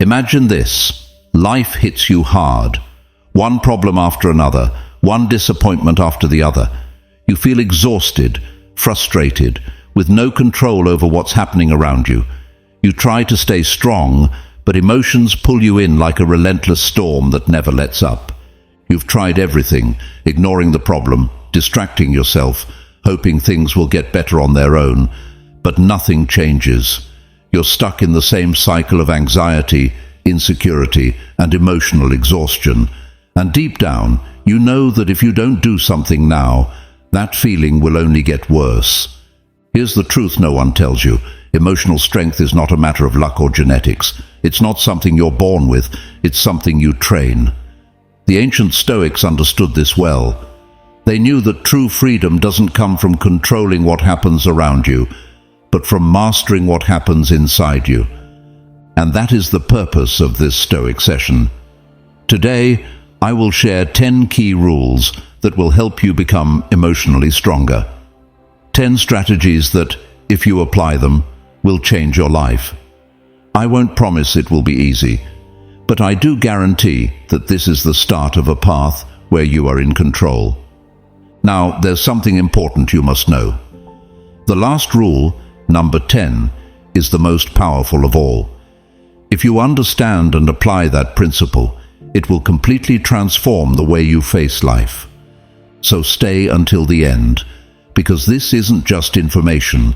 Imagine this. Life hits you hard. One problem after another, one disappointment after the other. You feel exhausted, frustrated, with no control over what's happening around you. You try to stay strong, but emotions pull you in like a relentless storm that never lets up. You've tried everything, ignoring the problem, distracting yourself, hoping things will get better on their own, but nothing changes. You're stuck in the same cycle of anxiety, insecurity, and emotional exhaustion. And deep down, you know that if you don't do something now, that feeling will only get worse. Here's the truth no one tells you. Emotional strength is not a matter of luck or genetics. It's not something you're born with, it's something you train. The ancient Stoics understood this well. They knew that true freedom doesn't come from controlling what happens around you, but from mastering what happens inside you. And that is the purpose of this Stoic session. Today, I will share 10 key rules that will help you become emotionally stronger. 10 strategies that, if you apply them, will change your life. I won't promise it will be easy, but I do guarantee that this is the start of a path where you are in control. Now, there's something important you must know. The last rule, number 10, is the most powerful of all. If you understand and apply that principle, it will completely transform the way you face life. So stay until the end, because this isn't just information.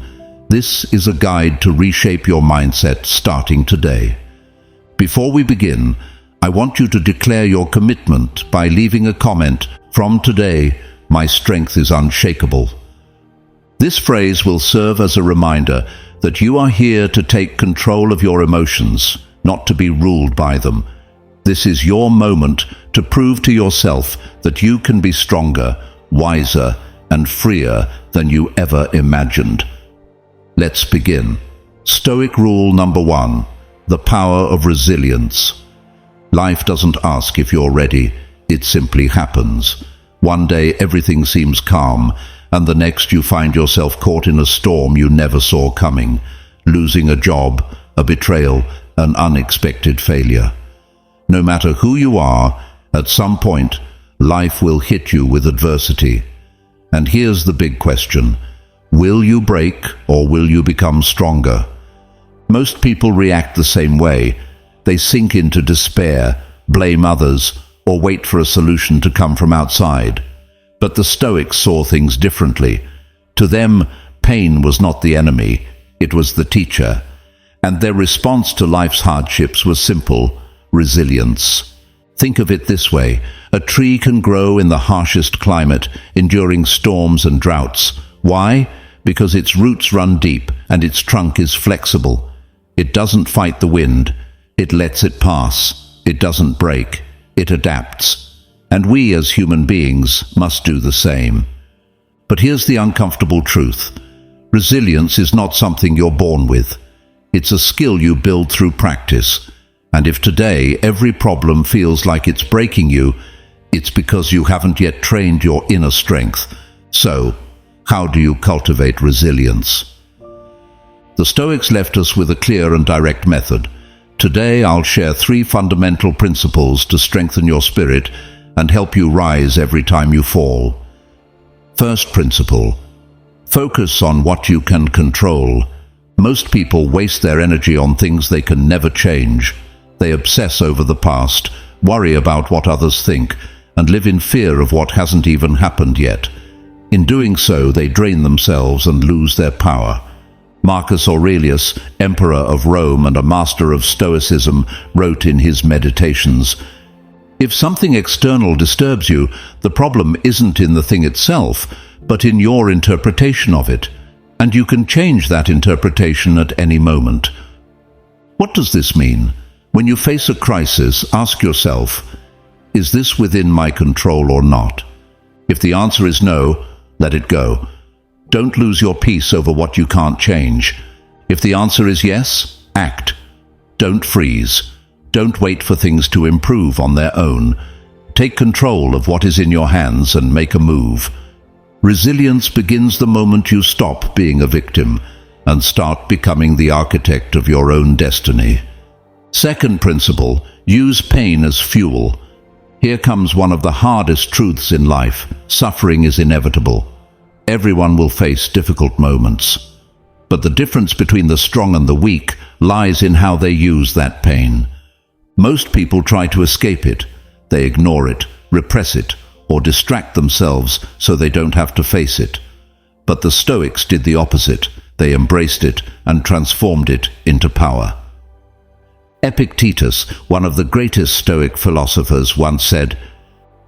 This is a guide to reshape your mindset starting today. Before we begin, I want you to declare your commitment by leaving a comment. From today, my strength is unshakable. This phrase will serve as a reminder that you are here to take control of your emotions, not to be ruled by them. This is your moment to prove to yourself that you can be stronger, wiser, and freer than you ever imagined. Let's begin. Stoic rule number 1, the power of resilience. Life doesn't ask if you're ready, it simply happens. One day everything seems calm, and the next you find yourself caught in a storm you never saw coming, losing a job, a betrayal, an unexpected failure. No matter who you are, at some point, life will hit you with adversity. And here's the big question. Will you break or will you become stronger? Most people react the same way. They sink into despair, blame others, or wait for a solution to come from outside. But the Stoics saw things differently. To them, pain was not the enemy, it was the teacher. And their response to life's hardships was simple: resilience. Think of it this way. A tree can grow in the harshest climate, enduring storms and droughts. Why? Because its roots run deep and its trunk is flexible. It doesn't fight the wind. It lets it pass. It doesn't break. It adapts. And we as human beings must do the same. But here's the uncomfortable truth. Resilience is not something you're born with. It's a skill you build through practice. And if today every problem feels like it's breaking you, it's because you haven't yet trained your inner strength. So, how do you cultivate resilience? The Stoics left us with a clear and direct method. Today I'll share 3 fundamental principles to strengthen your spirit and help you rise every time you fall. First principle: focus on what you can control. Most people waste their energy on things they can never change. They obsess over the past, worry about what others think, and live in fear of what hasn't even happened yet. In doing so, they drain themselves and lose their power. Marcus Aurelius, emperor of Rome and a master of Stoicism, wrote in his Meditations, "If something external disturbs you, the problem isn't in the thing itself, but in your interpretation of it, and you can change that interpretation at any moment." What does this mean? When you face a crisis, ask yourself, is this within my control or not? If the answer is no, let it go. Don't lose your peace over what you can't change. If the answer is yes, act. Don't freeze. Don't wait for things to improve on their own. Take control of what is in your hands and make a move. Resilience begins the moment you stop being a victim and start becoming the architect of your own destiny. Second principle, use pain as fuel. Here comes one of the hardest truths in life. Suffering is inevitable. Everyone will face difficult moments. But the difference between the strong and the weak lies in how they use that pain. Most people try to escape it. They ignore it, repress it, or distract themselves so they don't have to face it. But the Stoics did the opposite. They embraced it and transformed it into power. Epictetus, one of the greatest Stoic philosophers, once said,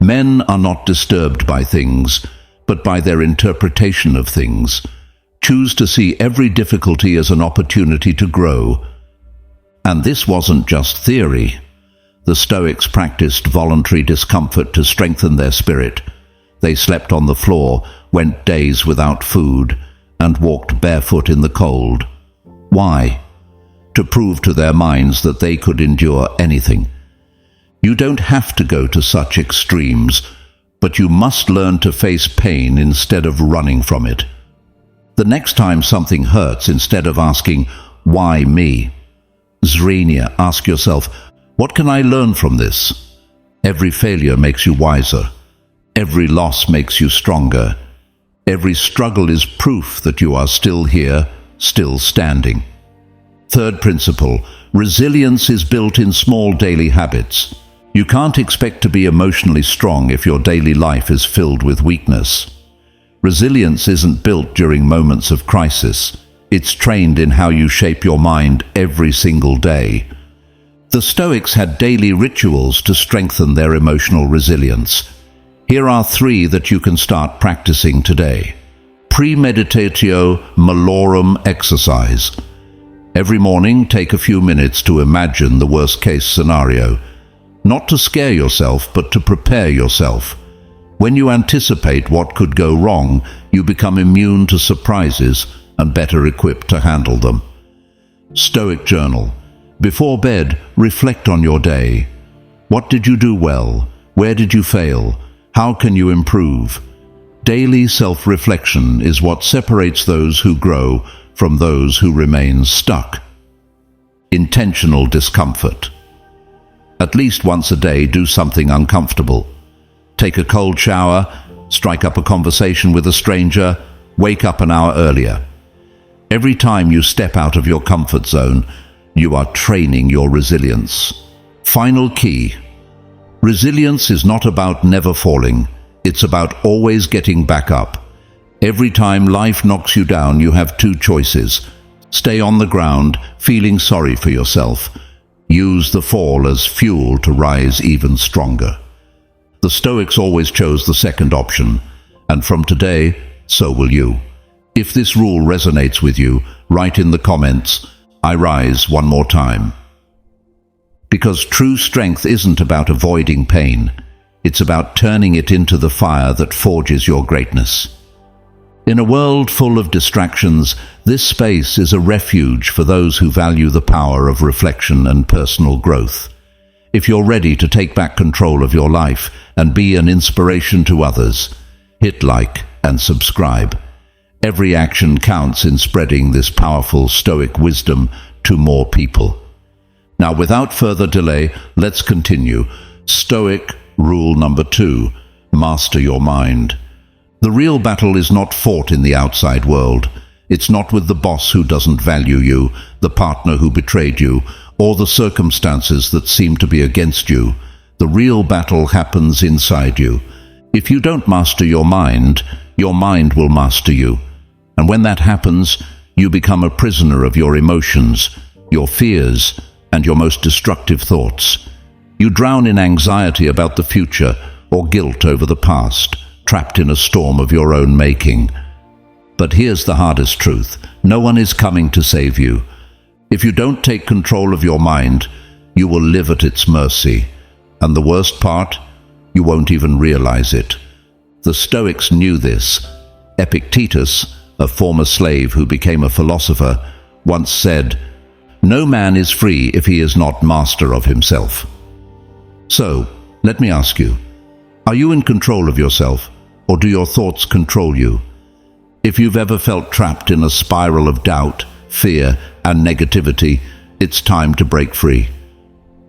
"Men are not disturbed by things, but by their interpretation of things. Choose to see every difficulty as an opportunity to grow." And this wasn't just theory. The Stoics practiced voluntary discomfort to strengthen their spirit. They slept on the floor, went days without food, and walked barefoot in the cold. Why? To prove to their minds that they could endure anything. You don't have to go to such extremes, but you must learn to face pain instead of running from it. The next time something hurts, instead of asking, "Why me?" Zrenia, ask yourself, "What can I learn from this?" Every failure makes you wiser. Every loss makes you stronger. Every struggle is proof that you are still here, still standing. Third principle, resilience is built in small daily habits. You can't expect to be emotionally strong if your daily life is filled with weakness. Resilience isn't built during moments of crisis. It's trained in how you shape your mind every single day. The Stoics had daily rituals to strengthen their emotional resilience. Here are 3 that you can start practicing today. Premeditatio malorum exercise. Every morning, take a few minutes to imagine the worst-case scenario. Not to scare yourself, but to prepare yourself. When you anticipate what could go wrong, you become immune to surprises and better equipped to handle them. Stoic journal. Before bed, reflect on your day. What did you do well? Where did you fail? How can you improve? Daily self-reflection is what separates those who grow from those who remain stuck. Intentional discomfort. At least once a day, do something uncomfortable. Take a cold shower, strike up a conversation with a stranger, wake up an hour earlier. Every time you step out of your comfort zone, you are training your resilience. Final key. Resilience is not about never falling. It's about always getting back up. Every time life knocks you down, you have 2 choices. Stay on the ground, feeling sorry for yourself. Use the fall as fuel to rise even stronger. The Stoics always chose the second option, and from today, so will you. If this rule resonates with you, write in the comments, "I rise one more time." Because true strength isn't about avoiding pain. It's about turning it into the fire that forges your greatness. In a world full of distractions, this space is a refuge for those who value the power of reflection and personal growth. If you're ready to take back control of your life and be an inspiration to others, hit like and subscribe. Every action counts in spreading this powerful Stoic wisdom to more people. Now, without further delay, let's continue. Stoic rule number 2, master your mind. The real battle is not fought in the outside world. It's not with the boss who doesn't value you, the partner who betrayed you, or the circumstances that seem to be against you. The real battle happens inside you. If you don't master your mind will master you. And when that happens, you become a prisoner of your emotions, your fears, and your most destructive thoughts. You drown in anxiety about the future or guilt over the past, trapped in a storm of your own making. But here's the hardest truth. No one is coming to save you. If you don't take control of your mind, you will live at its mercy. And the worst part, you won't even realize it. The Stoics knew this. Epictetus, a former slave who became a philosopher, once said, "No man is free if he is not master of himself." So, let me ask you, are you in control of yourself, or do your thoughts control you? If you've ever felt trapped in a spiral of doubt, fear, and negativity, it's time to break free.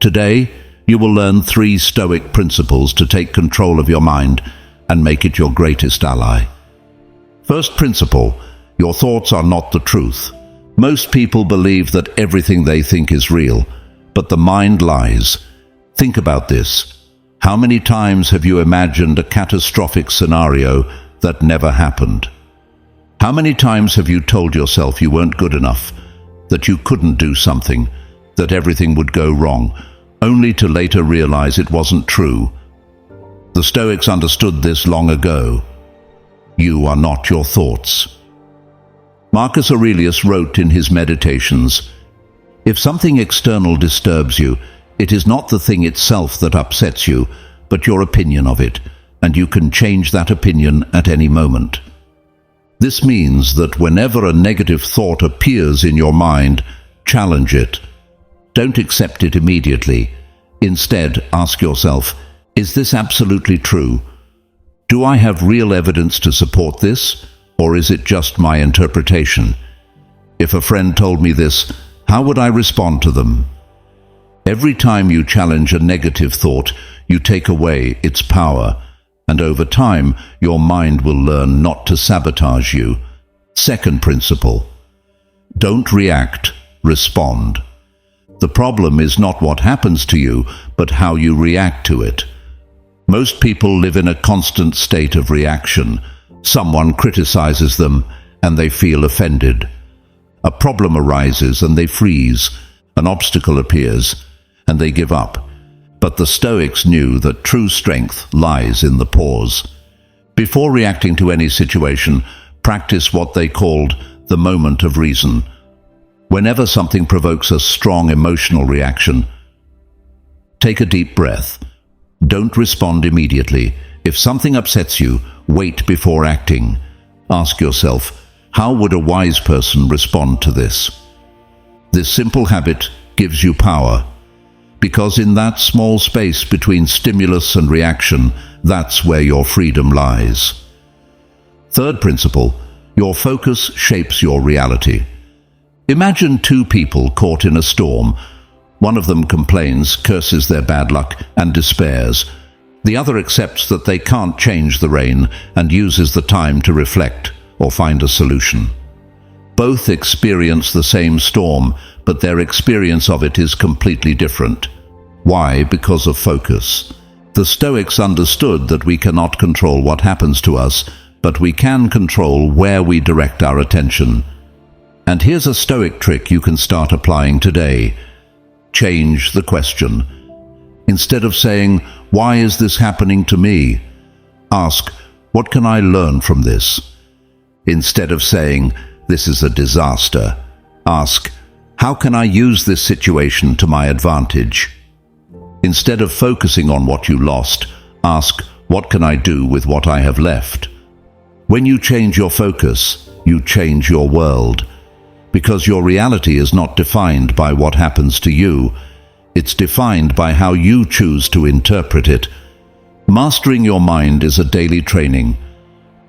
Today, you will learn 3 Stoic principles to take control of your mind and make it your greatest ally. First principle, your thoughts are not the truth. Most people believe that everything they think is real, but the mind lies. Think about this. How many times have you imagined a catastrophic scenario that never happened? How many times have you told yourself you weren't good enough, that you couldn't do something, that everything would go wrong, only to later realize it wasn't true? The Stoics understood this long ago. You are not your thoughts. Marcus Aurelius wrote in his Meditations, "If something external disturbs you, it is not the thing itself that upsets you, but your opinion of it, and you can change that opinion at any moment." This means that whenever a negative thought appears in your mind, challenge it. Don't accept it immediately. Instead, ask yourself, is this absolutely true? Do I have real evidence to support this, or is it just my interpretation? If a friend told me this, how would I respond to them? Every time you challenge a negative thought, you take away its power, and over time, your mind will learn not to sabotage you. Second principle, don't react, respond. The problem is not what happens to you, but how you react to it. Most people live in a constant state of reaction. Someone criticizes them, and they feel offended. A problem arises, and they freeze. An obstacle appears, and they give up. But the Stoics knew that true strength lies in the pause. Before reacting to any situation, practice what they called the moment of reason. Whenever something provokes a strong emotional reaction, take a deep breath. Don't respond immediately. If something upsets you, wait before acting. Ask yourself, how would a wise person respond to this? This simple habit gives you power, because in that small space between stimulus and reaction, that's where your freedom lies. Third principle, your focus shapes your reality. Imagine 2 people caught in a storm. One of them complains, curses their bad luck, and despairs. The other accepts that they can't change the rain and uses the time to reflect or find a solution. Both experience the same storm, but their experience of it is completely different. Why? Because of focus. The Stoics understood that we cannot control what happens to us, but we can control where we direct our attention. And here's a Stoic trick you can start applying today. Change the question. Instead of saying, "Why is this happening to me?" ask, "What can I learn from this?" Instead of saying, "This is a disaster," ask, "How can I use this situation to my advantage?" Instead of focusing on what you lost, ask, "What can I do with what I have left?" When you change your focus, you change your world. Because your reality is not defined by what happens to you, it's defined by how you choose to interpret it. Mastering your mind is a daily training.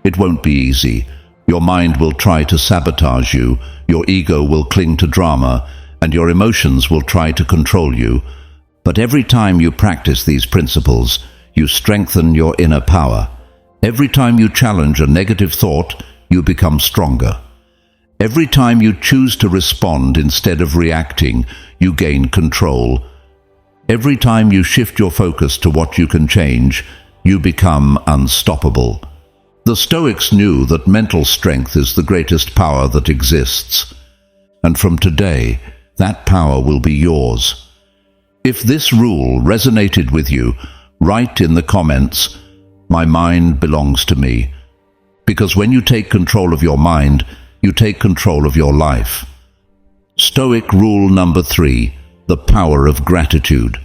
It won't be easy. Your mind will try to sabotage you, your ego will cling to drama, and your emotions will try to control you. But every time you practice these principles, you strengthen your inner power. Every time you challenge a negative thought, you become stronger. Every time you choose to respond instead of reacting, you gain control. Every time you shift your focus to what you can change, you become unstoppable. The Stoics knew that mental strength is the greatest power that exists. And from today, that power will be yours. If this rule resonated with you, write in the comments, "My mind belongs to me." Because when you take control of your mind, you take control of your life. Stoic rule number 3, the power of gratitude.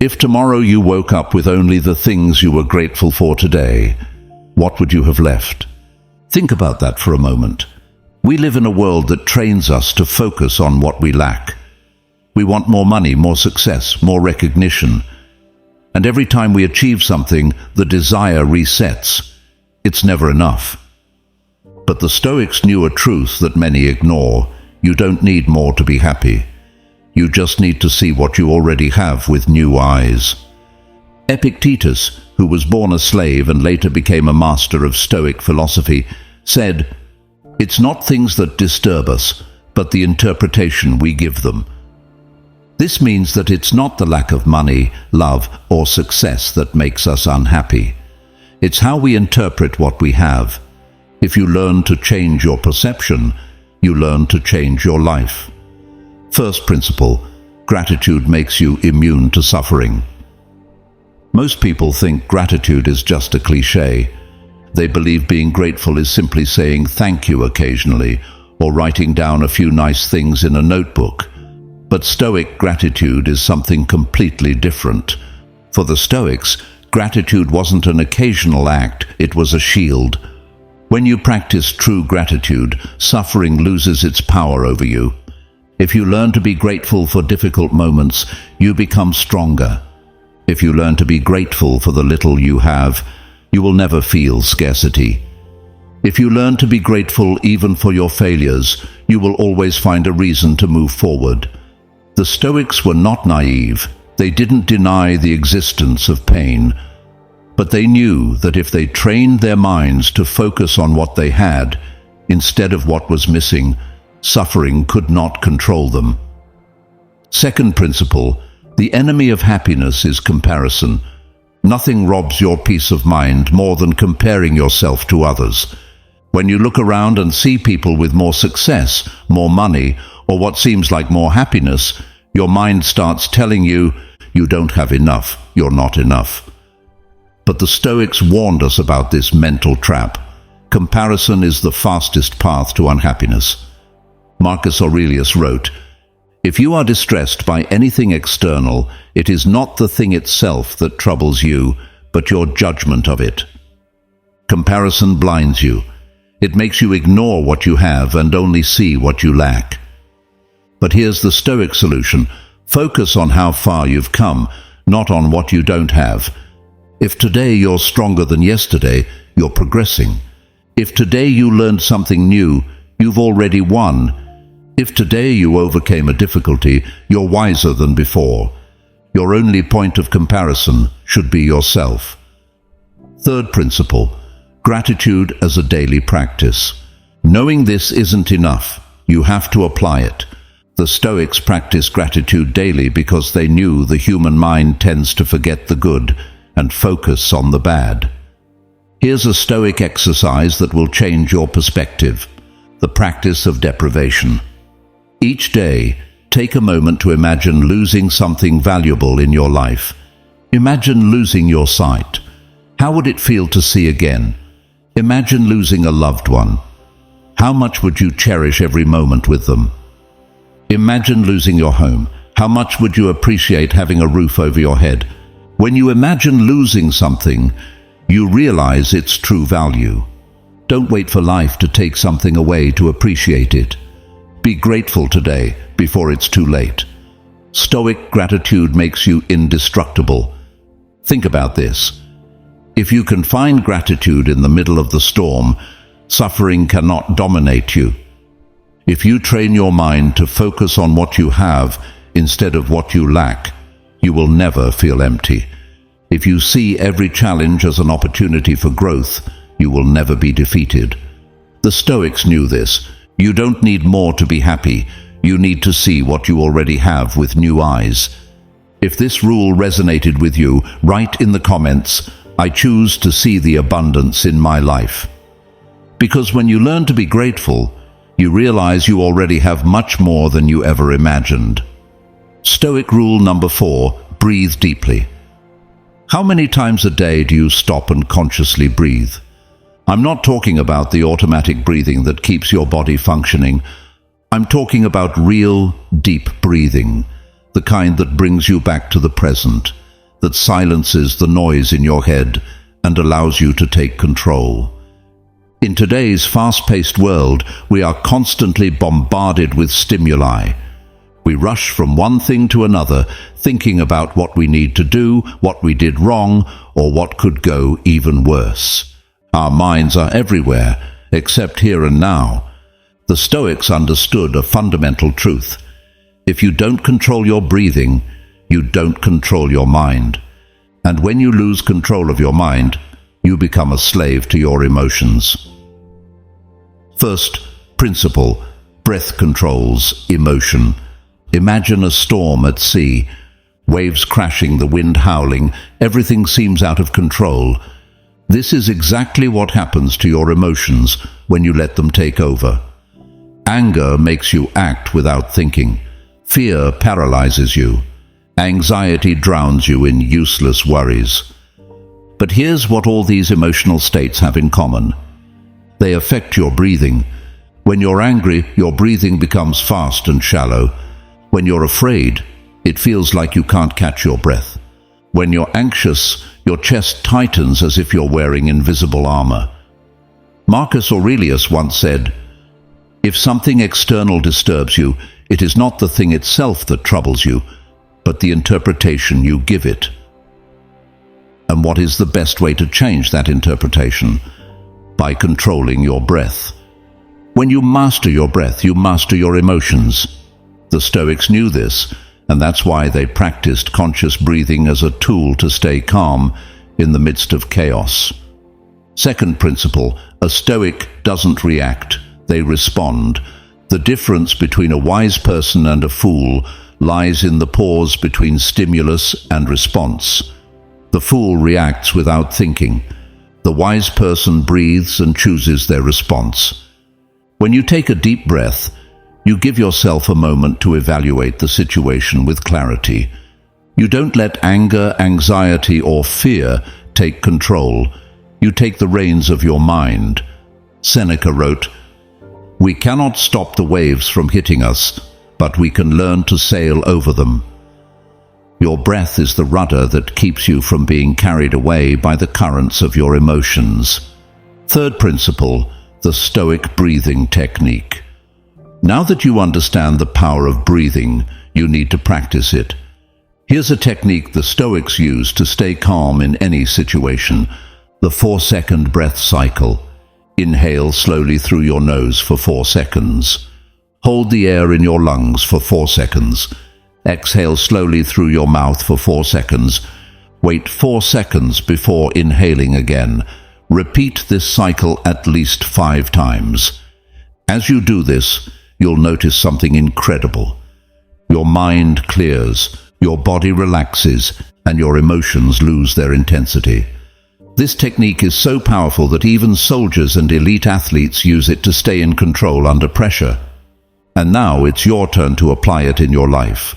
If tomorrow you woke up with only the things you were grateful for today, what would you have left? Think about that for a moment. We live in a world that trains us to focus on what we lack. We want more money, more success, more recognition. And every time we achieve something, the desire resets. It's never enough. But the Stoics knew a truth that many ignore. You don't need more to be happy. You just need to see what you already have with new eyes. Epictetus, who was born a slave and later became a master of Stoic philosophy, said, "It's not things that disturb us, but the interpretation we give them." This means that it's not the lack of money, love, or success that makes us unhappy. It's how we interpret what we have. If you learn to change your perception, you learn to change your life. First principle, gratitude makes you immune to suffering. Most people think gratitude is just a cliché. They believe being grateful is simply saying thank you occasionally, or writing down a few nice things in a notebook. But Stoic gratitude is something completely different. For the Stoics, gratitude wasn't an occasional act, it was a shield. When you practice true gratitude, suffering loses its power over you. If you learn to be grateful for difficult moments, you become stronger. If you learn to be grateful for the little you have, you will never feel scarcity. If you learn to be grateful even for your failures, you will always find a reason to move forward. The Stoics were not naive. They didn't deny the existence of pain. But they knew that if they trained their minds to focus on what they had, instead of what was missing, suffering could not control them. Second principle, the enemy of happiness is comparison. Nothing robs your peace of mind more than comparing yourself to others. When you look around and see people with more success, more money, or what seems like more happiness, your mind starts telling you, you don't have enough, you're not enough. But the Stoics warned us about this mental trap. Comparison is the fastest path to unhappiness. Marcus Aurelius wrote, "If you are distressed by anything external, it is not the thing itself that troubles you, but your judgment of it." Comparison blinds you. It makes you ignore what you have and only see what you lack. But here's the Stoic solution. Focus on how far you've come, not on what you don't have. If today you're stronger than yesterday, you're progressing. If today you learned something new, you've already won. If today you overcame a difficulty, you're wiser than before. Your only point of comparison should be yourself. Third principle, gratitude as a daily practice. Knowing this isn't enough. You have to apply it. The Stoics practiced gratitude daily because they knew the human mind tends to forget the good and focus on the bad. Here's a Stoic exercise that will change your perspective. The practice of deprivation. Each day, take a moment to imagine losing something valuable in your life. Imagine losing your sight. How would it feel to see again? Imagine losing a loved one. How much would you cherish every moment with them? Imagine losing your home. How much would you appreciate having a roof over your head? When you imagine losing something, you realize its true value. Don't wait for life to take something away to appreciate it. Be grateful today before it's too late. Stoic gratitude makes you indestructible. Think about this. If you can find gratitude in the middle of the storm, suffering cannot dominate you. If you train your mind to focus on what you have instead of what you lack, you will never feel empty. If you see every challenge as an opportunity for growth, you will never be defeated. The Stoics knew this. You don't need more to be happy. You need to see what you already have with new eyes. If this rule resonated with you, write in the comments, "I choose to see the abundance in my life." Because when you learn to be grateful, you realize you already have much more than you ever imagined. Stoic rule number 4, breathe deeply. How many times a day do you stop and consciously breathe? I'm not talking about the automatic breathing that keeps your body functioning. I'm talking about real, deep breathing, the kind that brings you back to the present, that silences the noise in your head and allows you to take control. In today's fast-paced world, we are constantly bombarded with stimuli. We rush from one thing to another, thinking about what we need to do, what we did wrong, or what could go even worse. Our minds are everywhere, except here and now. The Stoics understood a fundamental truth. If you don't control your breathing, you don't control your mind. And when you lose control of your mind, you become a slave to your emotions. First principle: breath controls emotion. Imagine a storm at sea. Waves crashing, the wind howling, everything seems out of control. This is exactly what happens to your emotions when you let them take over. Anger makes you act without thinking. Fear paralyzes you. Anxiety drowns you in useless worries. But here's what all these emotional states have in common. They affect your breathing. When you're angry, your breathing becomes fast and shallow. When you're afraid, it feels like you can't catch your breath. When you're anxious, your chest tightens as if you're wearing invisible armor. Marcus Aurelius once said, "If something external disturbs you, it is not the thing itself that troubles you, but the interpretation you give it." And what is the best way to change that interpretation? By controlling your breath. When you master your breath, you master your emotions. The Stoics knew this, and that's why they practiced conscious breathing as a tool to stay calm in the midst of chaos. Second principle: a Stoic doesn't react, they respond. The difference between a wise person and a fool lies in the pause between stimulus and response. The fool reacts without thinking. The wise person breathes and chooses their response. When you take a deep breath, you give yourself a moment to evaluate the situation with clarity. You don't let anger, anxiety, or fear take control. You take the reins of your mind. Seneca wrote, "We cannot stop the waves from hitting us, but we can learn to sail over them." Your breath is the rudder that keeps you from being carried away by the currents of your emotions. Third principle: the Stoic breathing technique. Now that you understand the power of breathing, you need to practice it. Here's a technique the Stoics use to stay calm in any situation: the 4-second breath cycle. Inhale slowly through your nose for 4 seconds. Hold the air in your lungs for 4 seconds. Exhale slowly through your mouth for 4 seconds. Wait 4 seconds before inhaling again. Repeat this cycle at least 5 times. As you do this, you'll notice something incredible. Your mind clears, your body relaxes, and your emotions lose their intensity. This technique is so powerful that even soldiers and elite athletes use it to stay in control under pressure. And now it's your turn to apply it in your life.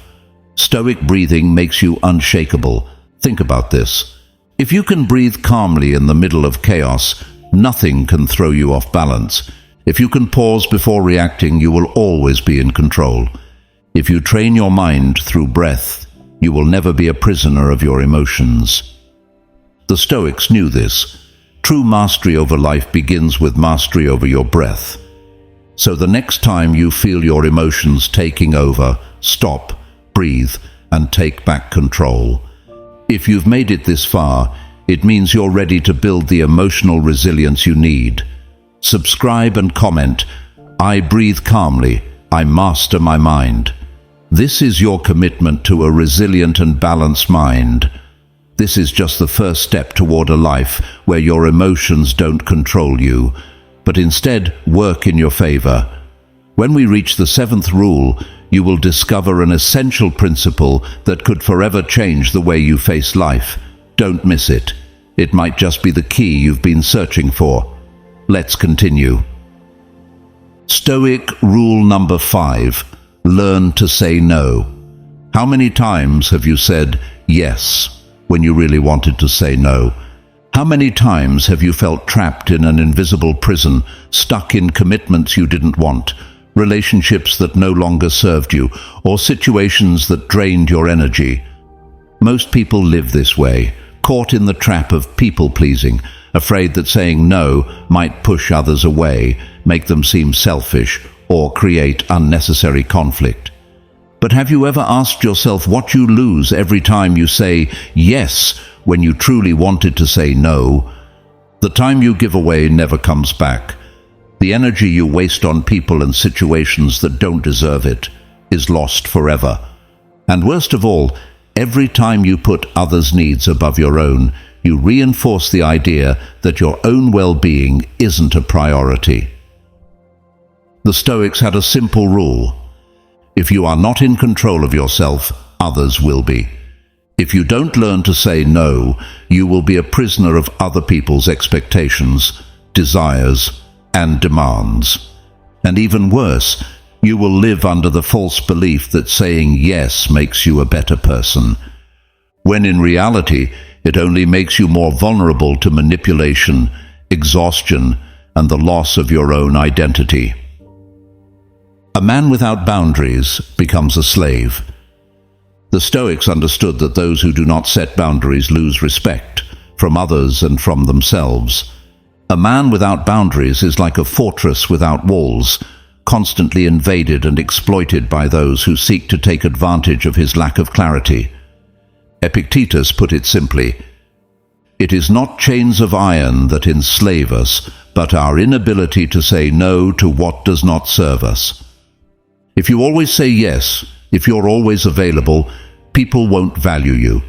Stoic breathing makes you unshakable. Think about this. If you can breathe calmly in the middle of chaos, nothing can throw you off balance. If you can pause before reacting, you will always be in control. If you train your mind through breath, you will never be a prisoner of your emotions. The Stoics knew this. True mastery over life begins with mastery over your breath. So the next time you feel your emotions taking over, stop, breathe, and take back control. If you've made it this far, it means you're ready to build the emotional resilience you need. Subscribe and comment. I breathe calmly. I master my mind. This is your commitment to a resilient and balanced mind. This is just the first step toward a life where your emotions don't control you, but instead work in your favor. When we reach the 7th rule, you will discover an essential principle that could forever change the way you face life. Don't miss it. It might just be the key you've been searching for. Let's continue. Stoic rule number 5. Learn to say no. How many times have you said yes when you really wanted to say no? How many times have you felt trapped in an invisible prison, stuck in commitments you didn't want, relationships that no longer served you, or situations that drained your energy? Most people live this way, caught in the trap of people-pleasing, afraid that saying no might push others away, make them seem selfish, or create unnecessary conflict. But have you ever asked yourself what you lose every time you say yes when you truly wanted to say no? The time you give away never comes back. The energy you waste on people and situations that don't deserve it. is lost forever. And worst of all, every time you put others' needs above your own, you reinforce the idea that your own well-being isn't a priority. The Stoics had a simple rule: if you are not in control of yourself, others will be. If you don't learn to say no, you will be a prisoner of other people's expectations, desires, and demands. And even worse, you will live under the false belief that saying yes makes you a better person, when in reality it only makes you more vulnerable to manipulation, exhaustion, and the loss of your own identity. A man without boundaries becomes a slave. The Stoics understood that those who do not set boundaries lose respect from others and from themselves. A man without boundaries is like a fortress without walls, constantly invaded and exploited by those who seek to take advantage of his lack of clarity. Epictetus put it simply: "It is not chains of iron that enslave us, but our inability to say no to what does not serve us." If you always say yes, if you're always available, people won't value you.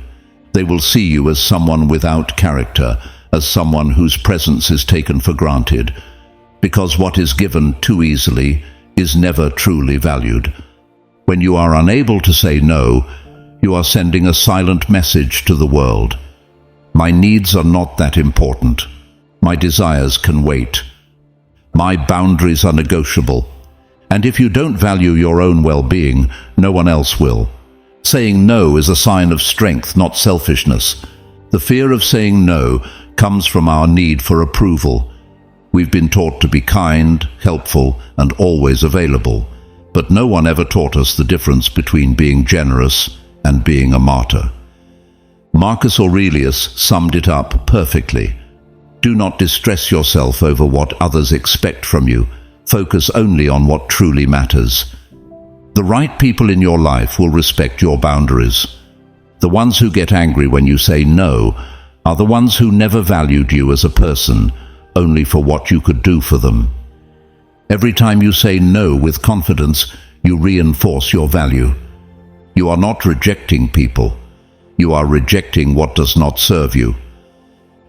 They will see you as someone without character, as someone whose presence is taken for granted, because what is given too easily is never truly valued. When you are unable to say no, you are sending a silent message to the world. My needs are not that important. My desires can wait. My boundaries are negotiable. And if you don't value your own well-being, no one else will. Saying no is a sign of strength, not selfishness. The fear of saying no comes from our need for approval. We've been taught to be kind, helpful, and always available, but no one ever taught us the difference between being generous and being a martyr. Marcus Aurelius summed it up perfectly. Do not distress yourself over what others expect from you. Focus only on what truly matters. The right people in your life will respect your boundaries. The ones who get angry when you say no are the ones who never valued you as a person, only for what you could do for them. Every time you say no with confidence, you reinforce your value. You are not rejecting people. You are rejecting what does not serve you.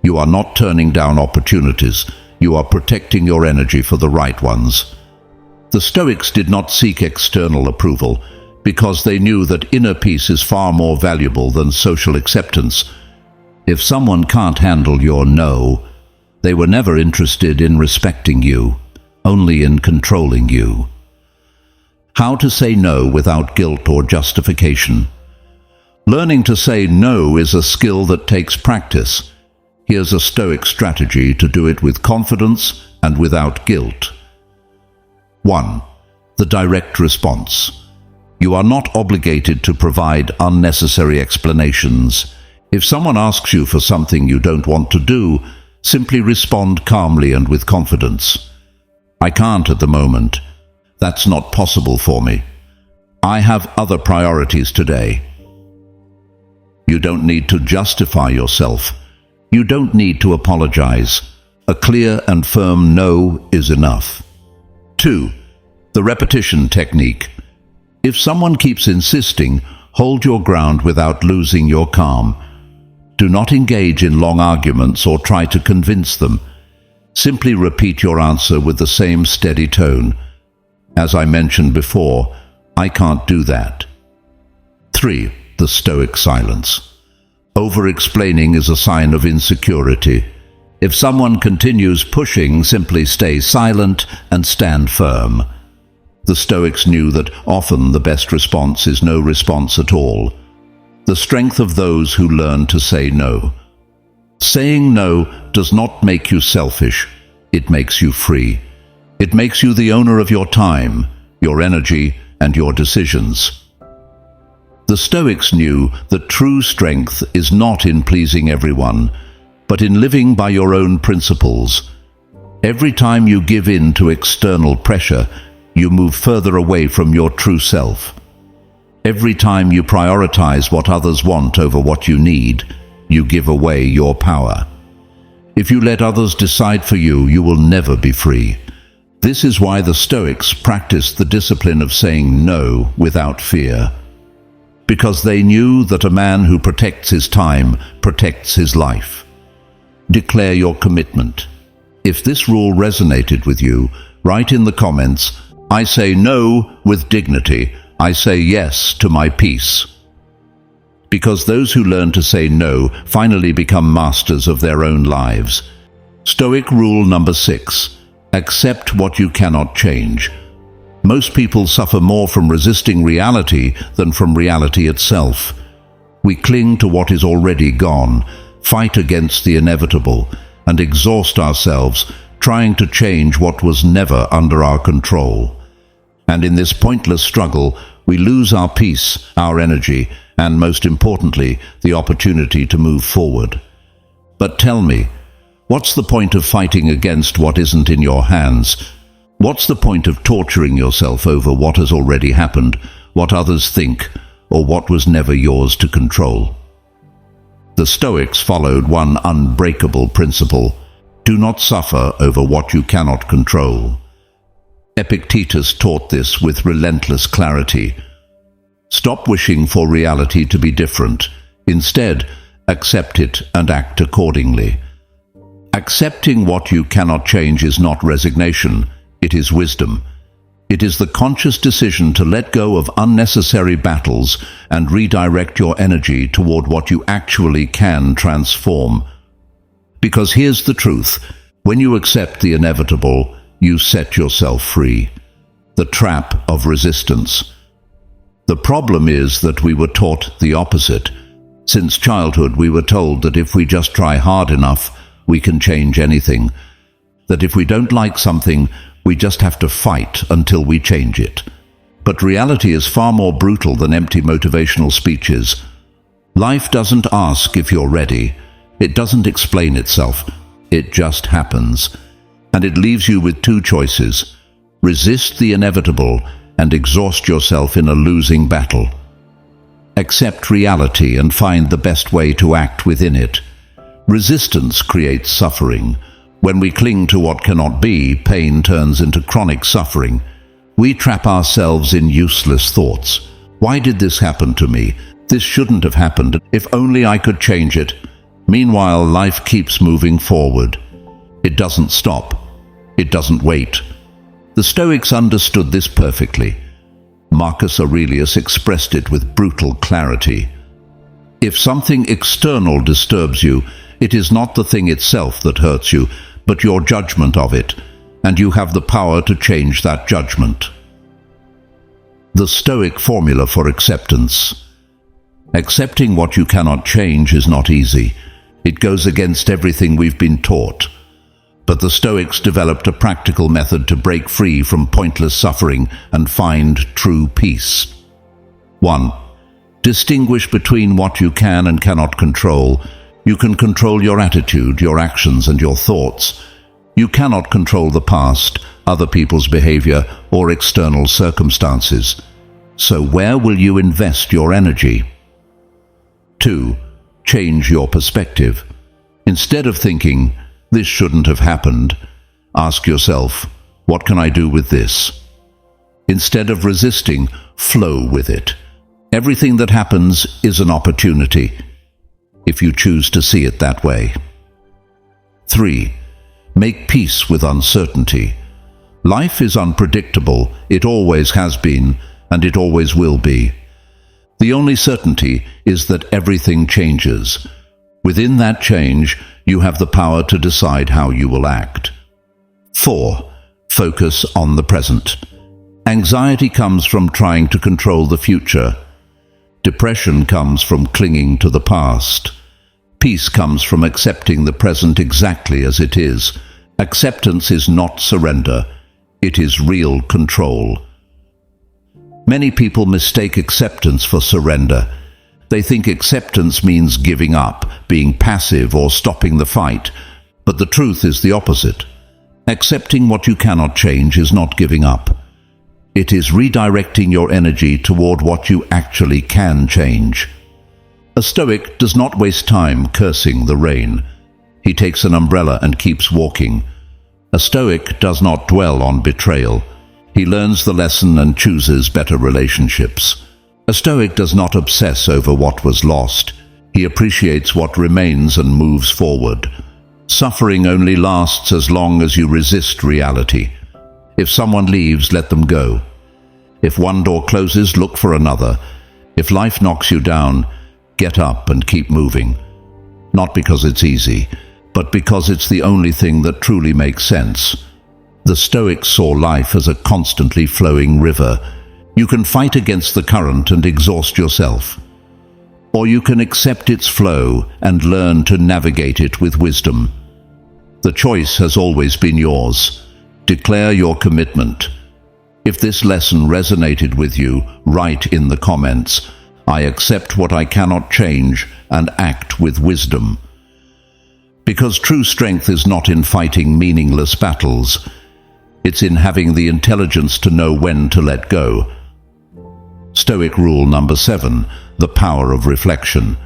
You are not turning down opportunities. You are protecting your energy for the right ones. The Stoics did not seek external approval because they knew that inner peace is far more valuable than social acceptance. If someone can't handle your no, they were never interested in respecting you, only in controlling you. How to say no without guilt or justification. Learning to say no is a skill that takes practice. Here's a Stoic strategy to do it with confidence and without guilt. 1. The direct response. You are not obligated to provide unnecessary explanations. If someone asks you for something you don't want to do, simply respond calmly and with confidence. I can't at the moment. That's not possible for me. I have other priorities today. You don't need to justify yourself. You don't need to apologize. A clear and firm no is enough. 2. The repetition technique. If someone keeps insisting, hold your ground without losing your calm. Do not engage in long arguments or try to convince them. Simply repeat your answer with the same steady tone. As I mentioned before, I can't do that. 3. The Stoic silence. Over-explaining is a sign of insecurity. If someone continues pushing, simply stay silent and stand firm. The Stoics knew that often the best response is no response at all. The strength of those who learn to say no. Saying no does not make you selfish. It makes you free. It makes you the owner of your time, your energy, and your decisions. The Stoics knew that true strength is not in pleasing everyone, but in living by your own principles. Every time you give in to external pressure, you move further away from your true self. Every time you prioritize what others want over what you need, you give away your power. If you let others decide for you, you will never be free. This is why the Stoics practiced the discipline of saying no without fear, because they knew that a man who protects his time protects his life. Declare your commitment. If this rule resonated with you, write in the comments, "I say no with dignity. I say yes to my peace." Because those who learn to say no finally become masters of their own lives. Stoic rule number 6. Accept what you cannot change. Most people suffer more from resisting reality than from reality itself. We cling to what is already gone, fight against the inevitable, and exhaust ourselves trying to change what was never under our control. And in this pointless struggle, we lose our peace, our energy, and most importantly, the opportunity to move forward. But tell me, what's the point of fighting against what isn't in your hands? What's the point of torturing yourself over what has already happened, what others think, or what was never yours to control? The Stoics followed one unbreakable principle: do not suffer over what you cannot control. Epictetus taught this with relentless clarity. Stop wishing for reality to be different. Instead, accept it and act accordingly. Accepting what you cannot change is not resignation, it is wisdom. It is the conscious decision to let go of unnecessary battles and redirect your energy toward what you actually can transform. Because here's the truth: when you accept the inevitable, you set yourself free. The trap of resistance. The problem is that we were taught the opposite. Since childhood, we were told that if we just try hard enough, we can change anything. That if we don't like something, we just have to fight until we change it. But reality is far more brutal than empty motivational speeches. Life doesn't ask if you're ready. It doesn't explain itself. It just happens. And it leaves you with two choices: resist the inevitable and exhaust yourself in a losing battle. Accept reality and find the best way to act within it. Resistance creates suffering. When we cling to what cannot be, pain turns into chronic suffering. We trap ourselves in useless thoughts. Why did this happen to me? This shouldn't have happened. If only I could change it. Meanwhile, life keeps moving forward. It doesn't stop. It doesn't wait. The Stoics understood this perfectly. Marcus Aurelius expressed it with brutal clarity. If something external disturbs you, it is not the thing itself that hurts you, but your judgment of it, and you have the power to change that judgment. The Stoic formula for acceptance. Accepting what you cannot change is not easy. It goes against everything we've been taught. But the Stoics developed a practical method to break free from pointless suffering and find true peace. 1. Distinguish between what you can and cannot control. You can control your attitude, your actions, and your thoughts. You cannot control the past, other people's behavior, or external circumstances. So where will you invest your energy? 2. Change your perspective. Instead of thinking, "This shouldn't have happened," ask yourself, "What can I do with this?" Instead of resisting, flow with it. Everything that happens is an opportunity, if you choose to see it that way. 3. Make peace with uncertainty. Life is unpredictable. It always has been, and it always will be. The only certainty is that everything changes. Within that change, you have the power to decide how you will act. 4. Focus on the present. Anxiety comes from trying to control the future. Depression comes from clinging to the past. Peace comes from accepting the present exactly as it is. Acceptance is not surrender. It is real control. Many people mistake acceptance for surrender. They think acceptance means giving up, being passive, or stopping the fight. But the truth is the opposite. Accepting what you cannot change is not giving up. It is redirecting your energy toward what you actually can change. A Stoic does not waste time cursing the rain. He takes an umbrella and keeps walking. A Stoic does not dwell on betrayal. He learns the lesson and chooses better relationships. A Stoic does not obsess over what was lost. He appreciates what remains and moves forward. Suffering only lasts as long as you resist reality. If someone leaves, let them go. If one door closes, look for another. If life knocks you down, get up and keep moving. Not because it's easy, but because it's the only thing that truly makes sense. The Stoics saw life as a constantly flowing river. You can fight against the current and exhaust yourself. Or you can accept its flow and learn to navigate it with wisdom. The choice has always been yours. Declare your commitment. If this lesson resonated with you, write in the comments, "I accept what I cannot change and act with wisdom." Because true strength is not in fighting meaningless battles. It's in having the intelligence to know when to let go. Stoic rule number 7, the power of reflection.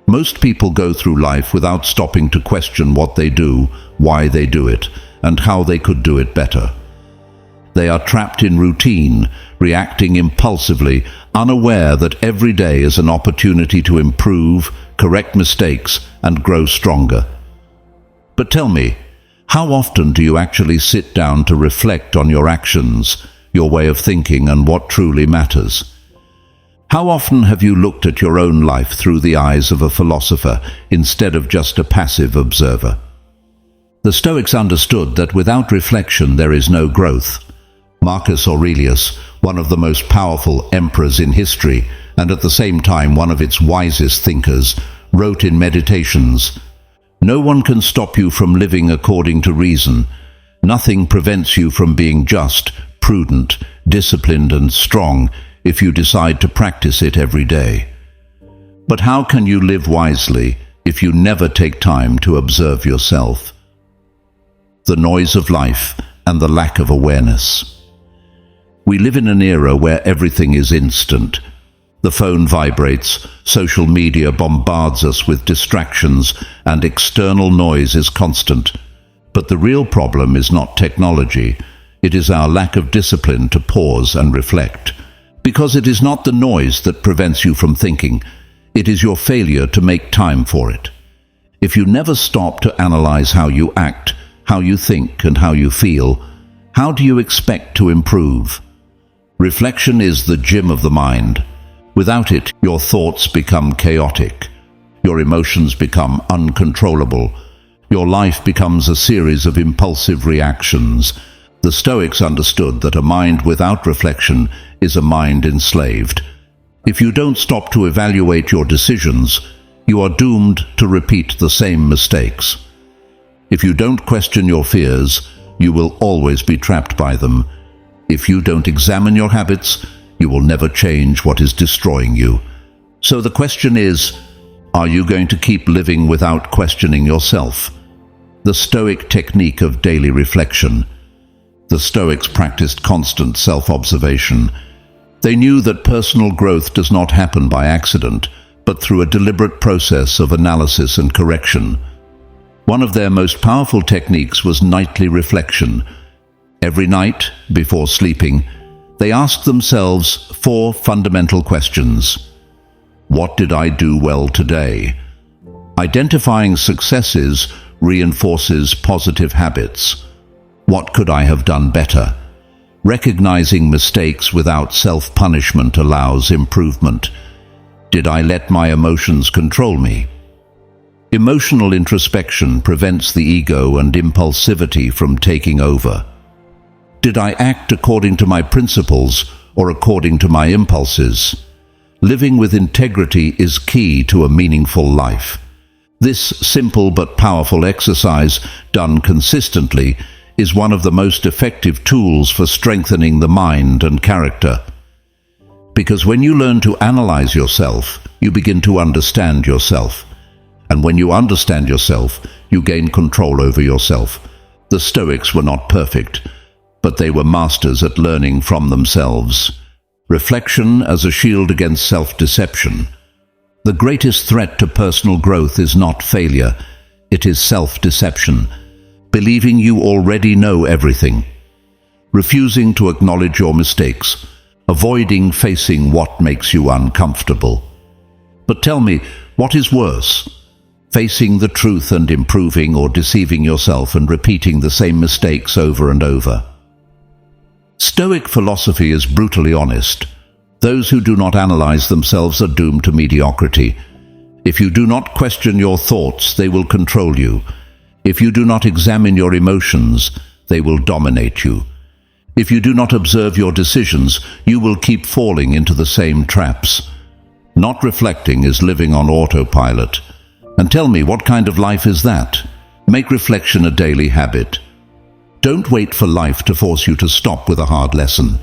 Most people go through life without stopping to question what they do, why they do it, and how they could do it better. They are trapped in routine, reacting impulsively, unaware that every day is an opportunity to improve, correct mistakes, and grow stronger. But tell me, how often do you actually sit down to reflect on your actions, your way of thinking, and what truly matters? How often have you looked at your own life through the eyes of a philosopher instead of just a passive observer? The Stoics understood that without reflection there is no growth. Marcus Aurelius, one of the most powerful emperors in history, and at the same time one of its wisest thinkers, wrote in Meditations, "No one can stop you from living according to reason. Nothing prevents you from being just, prudent, disciplined, and strong if you decide to practice it every day." But how can you live wisely if you never take time to observe yourself? The noise of life and the lack of awareness. We live in an era where everything is instant. The phone vibrates, social media bombards us with distractions, and external noise is constant. But the real problem is not technology. It is our lack of discipline to pause and reflect. Because it is not the noise that prevents you from thinking. It is your failure to make time for it. If you never stop to analyze how you act, how you think, and how you feel, how do you expect to improve? Reflection is the gym of the mind. Without it, your thoughts become chaotic. Your emotions become uncontrollable. Your life becomes a series of impulsive reactions. The Stoics understood that a mind without reflection is a mind enslaved. If you don't stop to evaluate your decisions, you are doomed to repeat the same mistakes. If you don't question your fears, you will always be trapped by them. If you don't examine your habits, you will never change what is destroying you. So the question is, are you going to keep living without questioning yourself? The Stoic technique of daily reflection. The Stoics practiced constant self-observation. They knew that personal growth does not happen by accident, but through a deliberate process of analysis and correction. One of their most powerful techniques was nightly reflection. Every night, before sleeping, they asked themselves 4 fundamental questions. What did I do well today? Identifying successes reinforces positive habits. What could I have done better? Recognizing mistakes without self-punishment allows improvement. Did I let my emotions control me? Emotional introspection prevents the ego and impulsivity from taking over. Did I act according to my principles or according to my impulses? Living with integrity is key to a meaningful life. This simple but powerful exercise, done consistently, is one of the most effective tools for strengthening the mind and character. Because when you learn to analyze yourself, you begin to understand yourself. And when you understand yourself, you gain control over yourself. The Stoics were not perfect, but they were masters at learning from themselves. Reflection as a shield against self-deception. The greatest threat to personal growth is not failure, it is self-deception. believing you already know everything, refusing to acknowledge your mistakes, avoiding facing what makes you uncomfortable. But tell me, what is worse? Facing the truth and improving, or deceiving yourself and repeating the same mistakes over and over? Stoic philosophy is brutally honest. Those who do not analyze themselves are doomed to mediocrity. If you do not question your thoughts, they will control you. If you do not examine your emotions, they will dominate you. If you do not observe your decisions, you will keep falling into the same traps. Not reflecting is living on autopilot. And tell me, what kind of life is that? Make reflection a daily habit. Don't wait for life to force you to stop with a hard lesson.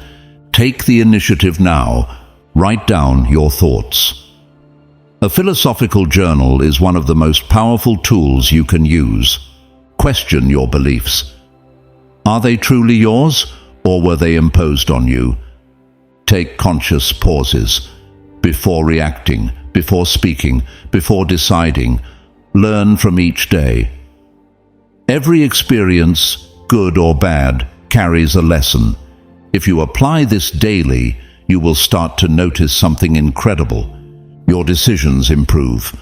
Take the initiative now. Write down your thoughts. A philosophical journal is one of the most powerful tools you can use. Question your beliefs. Are they truly yours, or were they imposed on you? Take conscious pauses. Before reacting, before speaking, before deciding, learn from each day. Every experience, good or bad, carries a lesson. If you apply this daily, you will start to notice something incredible. Your decisions improve.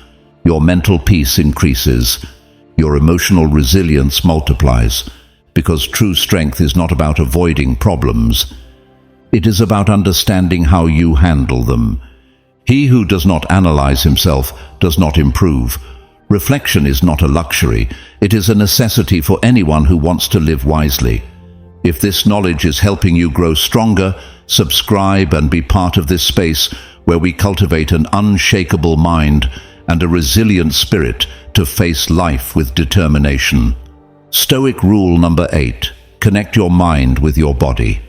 Your mental peace increases. Your emotional resilience multiplies. Because true strength is not about avoiding problems. It is about understanding how you handle them. He who does not analyze himself does not improve. Reflection is not a luxury. It is a necessity for anyone who wants to live wisely. If this knowledge is helping you grow stronger, subscribe and be part of this space where we cultivate an unshakable mind and a resilient spirit to face life with determination. Stoic rule number 8. Connect your mind with your body.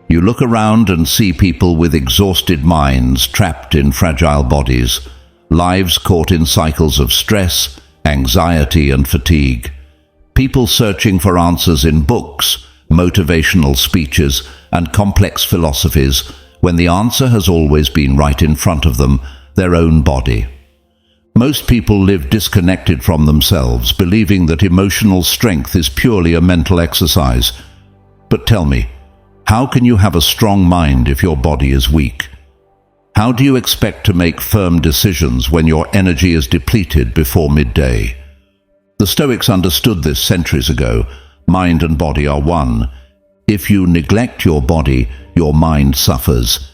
You look around and see people with exhausted minds trapped in fragile bodies, lives caught in cycles of stress, anxiety and fatigue. People searching for answers in books, motivational speeches and complex philosophies when the answer has always been right in front of them, their own body. Most people live disconnected from themselves, believing that emotional strength is purely a mental exercise. But tell me, how can you have a strong mind if your body is weak? How do you expect to make firm decisions when your energy is depleted before midday? The Stoics understood this centuries ago. Mind and body are one. If you neglect your body, your mind suffers.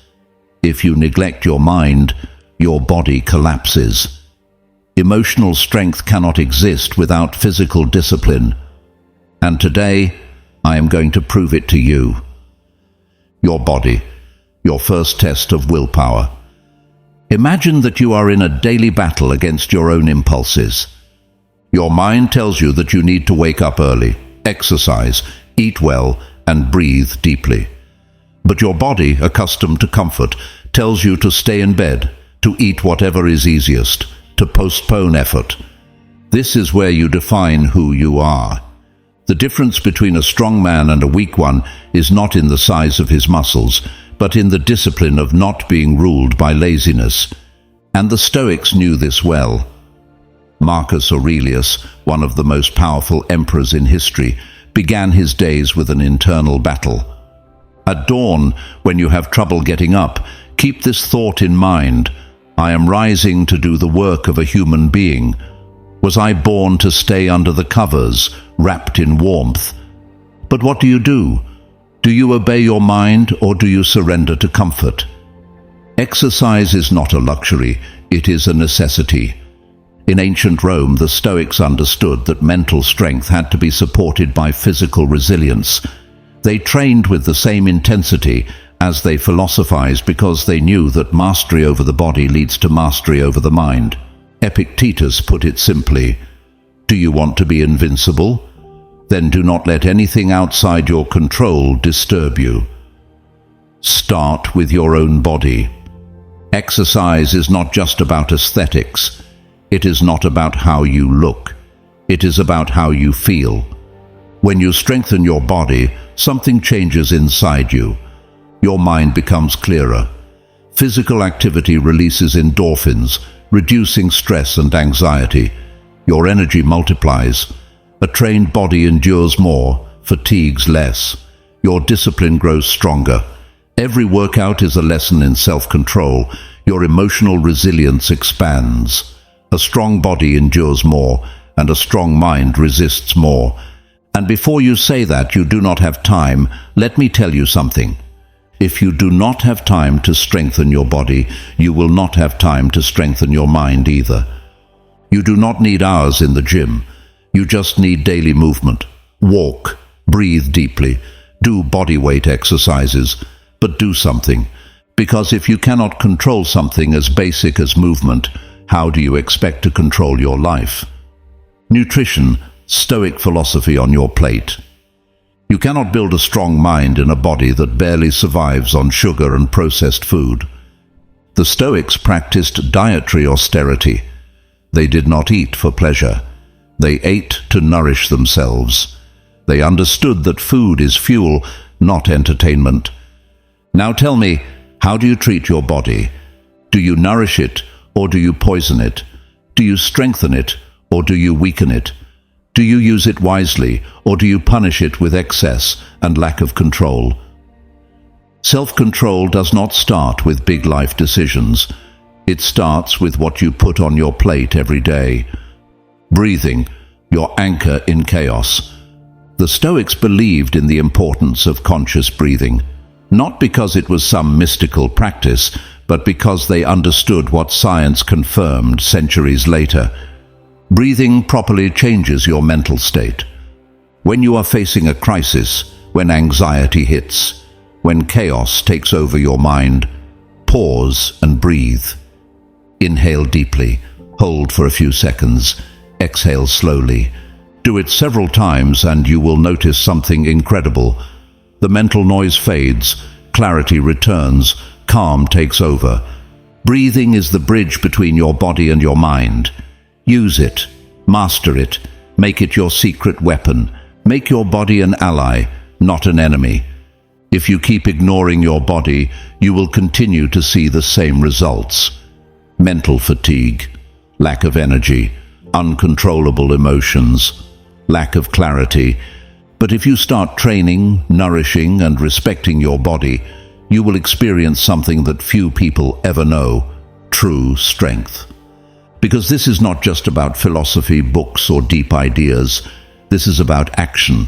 If you neglect your mind, your body collapses. Emotional strength cannot exist without physical discipline. And today, I am going to prove it to you. Your body, your first test of willpower. Imagine that you are in a daily battle against your own impulses. Your mind tells you that you need to wake up early, exercise, eat well, and breathe deeply. But your body, accustomed to comfort, tells you to stay in bed, to eat whatever is easiest, to postpone effort. This is where you define who you are. The difference between a strong man and a weak one is not in the size of his muscles, but in the discipline of not being ruled by laziness. And the Stoics knew this well. Marcus Aurelius, one of the most powerful emperors in history, began his days with an internal battle. At dawn, when you have trouble getting up, keep this thought in mind: I am rising to do the work of a human being. Was I born to stay under the covers, wrapped in warmth? But what do? Do you obey your mind, or do you surrender to comfort? Exercise is not a luxury, it is a necessity. In ancient Rome, the Stoics understood that mental strength had to be supported by physical resilience. They trained with the same intensity as they philosophized because they knew that mastery over the body leads to mastery over the mind. Epictetus put it simply: do you want to be invincible? Then do not let anything outside your control disturb you. Start with your own body. Exercise is not just about aesthetics. It is not about how you look. It is about how you feel. When you strengthen your body, something changes inside you. Your mind becomes clearer. Physical activity releases endorphins, reducing stress and anxiety. Your energy multiplies. A trained body endures more, fatigues less. Your discipline grows stronger. Every workout is a lesson in self-control. Your emotional resilience expands. A strong body endures more, and a strong mind resists more. And before you say that you do not have time, let me tell you something. If you do not have time to strengthen your body, you will not have time to strengthen your mind either. You do not need hours in the gym. You just need daily movement. Walk, breathe deeply, do body weight exercises, but do something. Because if you cannot control something as basic as movement, how do you expect to control your life? Nutrition, Stoic philosophy on your plate. You cannot build a strong mind in a body that barely survives on sugar and processed food. The Stoics practiced dietary austerity. They did not eat for pleasure. They ate to nourish themselves. They understood that food is fuel, not entertainment. Now tell me, how do you treat your body? Do you nourish it, or do you poison it? Do you strengthen it, or do you weaken it? Do you use it wisely, or do you punish it with excess and lack of control? Self-control does not start with big life decisions. It starts with what you put on your plate every day. Breathing, your anchor in chaos. The Stoics believed in the importance of conscious breathing, not because it was some mystical practice, but because they understood what science confirmed centuries later. Breathing properly changes your mental state. When you are facing a crisis, when anxiety hits, when chaos takes over your mind, pause and breathe. Inhale deeply, hold for a few seconds, exhale slowly. Do it several times and you will notice something incredible. The mental noise fades, clarity returns, calm takes over. Breathing is the bridge between your body and your mind. Use it, master it, make it your secret weapon. Make your body an ally, not an enemy. If you keep ignoring your body, you will continue to see the same results. Mental fatigue, lack of energy, uncontrollable emotions, lack of clarity. But if you start training, nourishing, and respecting your body, you will experience something that few people ever know: true strength. Because this is not just about philosophy, books, or deep ideas. This is about action.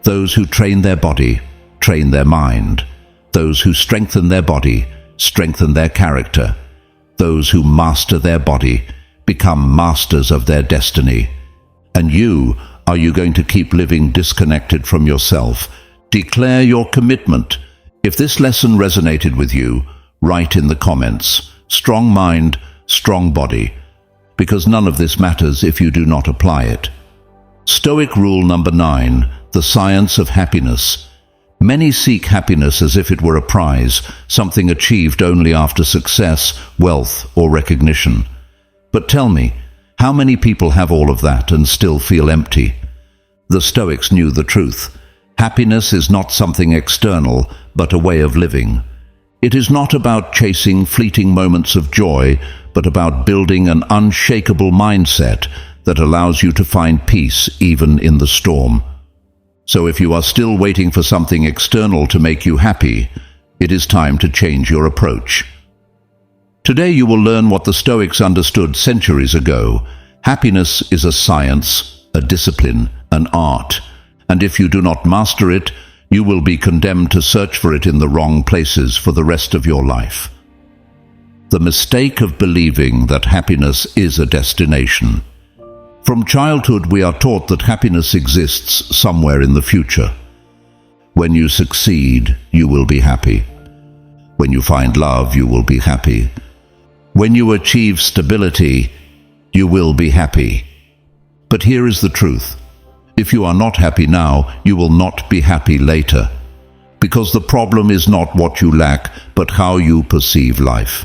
Those who train their body, train their mind. Those who strengthen their body, strengthen their character. Those who master their body, become masters of their destiny. And you, are you going to keep living disconnected from yourself? Declare your commitment. If this lesson resonated with you, write in the comments, strong mind, strong body. Because none of this matters if you do not apply it. Stoic rule number 9, the science of happiness. Many seek happiness as if it were a prize, something achieved only after success, wealth, or recognition. But tell me, how many people have all of that and still feel empty? The Stoics knew the truth. Happiness is not something external, but a way of living. It is not about chasing fleeting moments of joy, but about building an unshakable mindset that allows you to find peace even in the storm. So if you are still waiting for something external to make you happy, it is time to change your approach. Today you will learn what the Stoics understood centuries ago. Happiness is a science, a discipline, an art, and if you do not master it, you will be condemned to search for it in the wrong places for the rest of your life. The mistake of believing that happiness is a destination. From childhood we are taught that happiness exists somewhere in the future. When you succeed, you will be happy. When you find love, you will be happy. When you achieve stability, you will be happy. But here is the truth. If you are not happy now, you will not be happy later. Because the problem is not what you lack, but how you perceive life.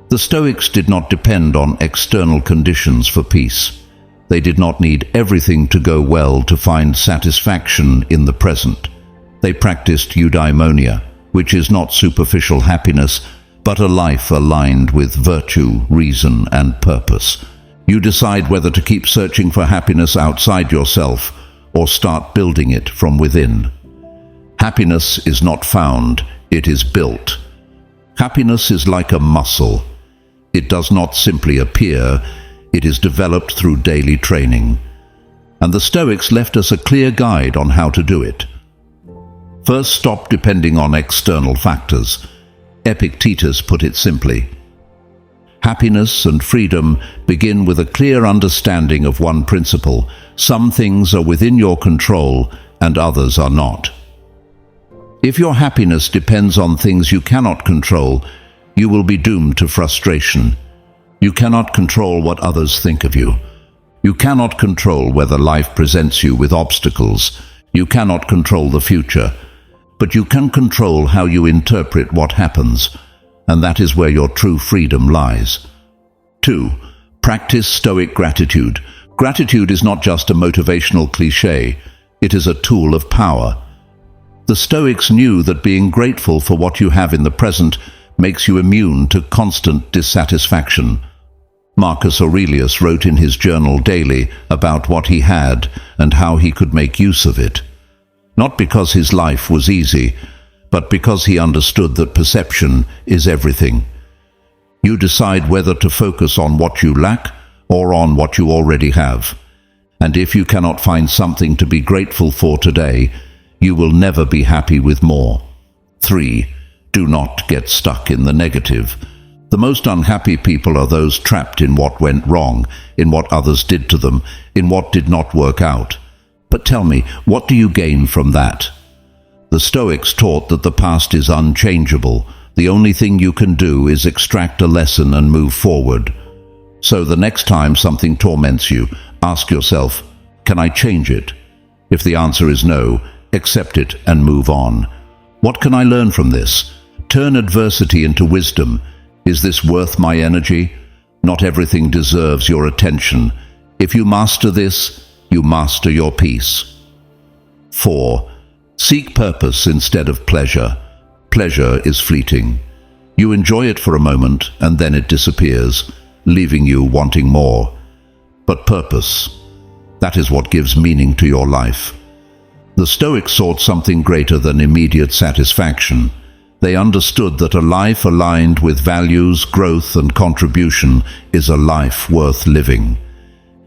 The Stoics did not depend on external conditions for peace. They did not need everything to go well to find satisfaction in the present. They practiced eudaimonia, which is not superficial happiness, but a life aligned with virtue, reason, and purpose. You decide whether to keep searching for happiness outside yourself or start building it from within. Happiness is not found, it is built. Happiness is like a muscle. It does not simply appear, it is developed through daily training. And the Stoics left us a clear guide on how to do it. First, stop depending on external factors. Epictetus put it simply. Happiness and freedom begin with a clear understanding of one principle. Some things are within your control and others are not. If your happiness depends on things you cannot control, you will be doomed to frustration. You cannot control what others think of you. You cannot control whether life presents you with obstacles. You cannot control the future. But you can control how you interpret what happens, and that is where your true freedom lies. 2. Practice Stoic gratitude. Gratitude is not just a motivational cliché, it is a tool of power. The Stoics knew that being grateful for what you have in the present makes you immune to constant dissatisfaction. Marcus Aurelius wrote in his journal daily about what he had and how he could make use of it. Not because his life was easy, but because he understood that perception is everything. You decide whether to focus on what you lack or on what you already have. And if you cannot find something to be grateful for today, you will never be happy with more. 3. Do not get stuck in the negative. The most unhappy people are those trapped in what went wrong, in what others did to them, in what did not work out. But tell me, what do you gain from that? The Stoics taught that the past is unchangeable. The only thing you can do is extract a lesson and move forward. So the next time something torments you, ask yourself, can I change it? If the answer is no, accept it and move on. What can I learn from this? Turn adversity into wisdom. Is this worth my energy? Not everything deserves your attention. If you master this, you master your peace. 4. Seek purpose instead of pleasure. Pleasure is fleeting. You enjoy it for a moment and then it disappears, leaving you wanting more. But purpose, that is what gives meaning to your life. The Stoics sought something greater than immediate satisfaction. They understood that a life aligned with values, growth, and contribution is a life worth living.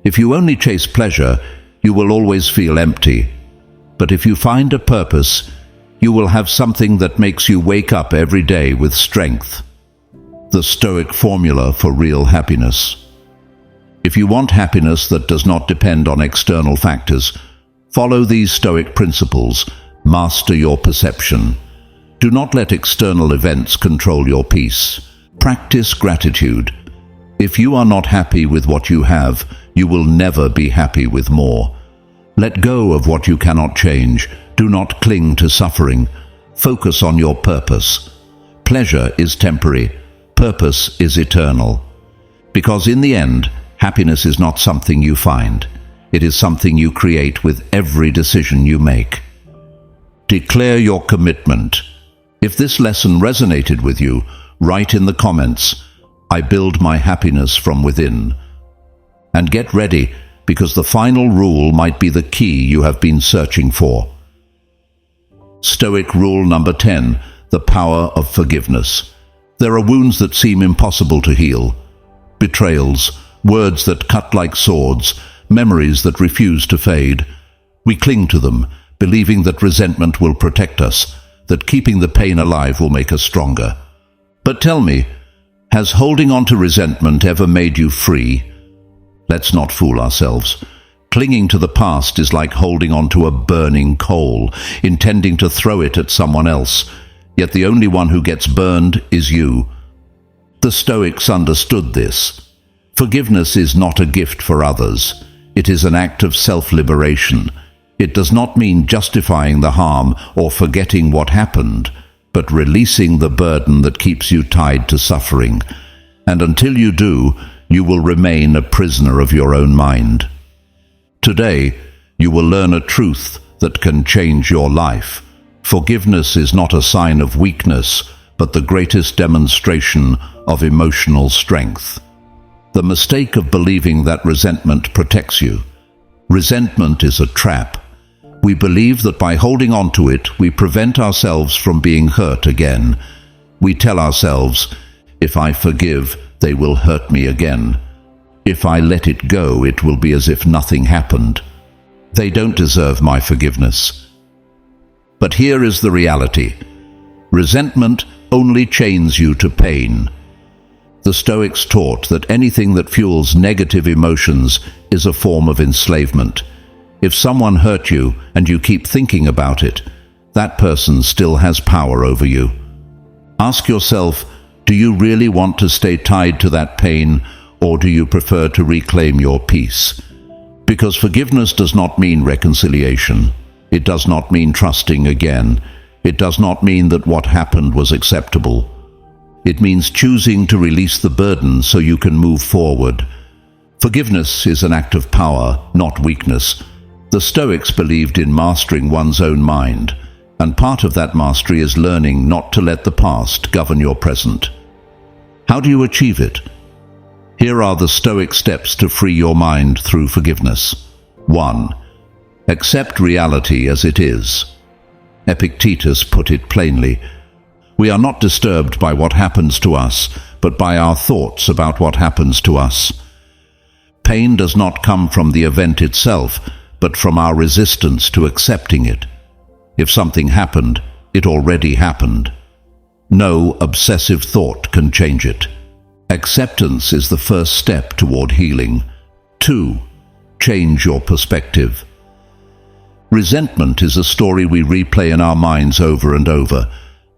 If you only chase pleasure, you will always feel empty. But if you find a purpose, you will have something that makes you wake up every day with strength. The Stoic formula for real happiness. If you want happiness that does not depend on external factors, follow these Stoic principles. Master your perception. Do not let external events control your peace. Practice gratitude. If you are not happy with what you have, you will never be happy with more. Let go of what you cannot change. Do not cling to suffering. Focus on your purpose. Pleasure is temporary. Purpose is eternal. Because in the end, happiness is not something you find. It is something you create with every decision you make. Declare your commitment. If this lesson resonated with you, write in the comments, "I build my happiness from within." And get ready, because the final rule might be the key you have been searching for. Stoic rule number 10, the power of forgiveness. There are wounds that seem impossible to heal. Betrayals, words that cut like swords, memories that refuse to fade. We cling to them, believing that resentment will protect us, that keeping the pain alive will make us stronger. But tell me, has holding on to resentment ever made you free? Let's not fool ourselves. Clinging to the past is like holding on to a burning coal, intending to throw it at someone else, yet the only one who gets burned is you. The Stoics understood this. Forgiveness is not a gift for others. It is an act of self-liberation. It does not mean justifying the harm or forgetting what happened, but releasing the burden that keeps you tied to suffering. And until you do, you will remain a prisoner of your own mind. Today, you will learn a truth that can change your life. Forgiveness is not a sign of weakness, but the greatest demonstration of emotional strength. The mistake of believing that resentment protects you. Resentment is a trap. We believe that by holding on to it, we prevent ourselves from being hurt again. We tell ourselves, if I forgive, they will hurt me again. If I let it go, it will be as if nothing happened. They don't deserve my forgiveness. But here is the reality. Resentment only chains you to pain. The Stoics taught that anything that fuels negative emotions is a form of enslavement. If someone hurt you and you keep thinking about it, that person still has power over you. Ask yourself, do you really want to stay tied to that pain, or do you prefer to reclaim your peace? Because forgiveness does not mean reconciliation. It does not mean trusting again. It does not mean that what happened was acceptable. It means choosing to release the burden so you can move forward. Forgiveness is an act of power, not weakness. The Stoics believed in mastering one's own mind, and part of that mastery is learning not to let the past govern your present. How do you achieve it? Here are the Stoic steps to free your mind through forgiveness. 1. Accept reality as it is. Epictetus put it plainly. We are not disturbed by what happens to us, but by our thoughts about what happens to us. Pain does not come from the event itself, but from our resistance to accepting it. If something happened, it already happened. No obsessive thought can change it. Acceptance is the first step toward healing. 2. Change your perspective. Resentment is a story we replay in our minds over and over,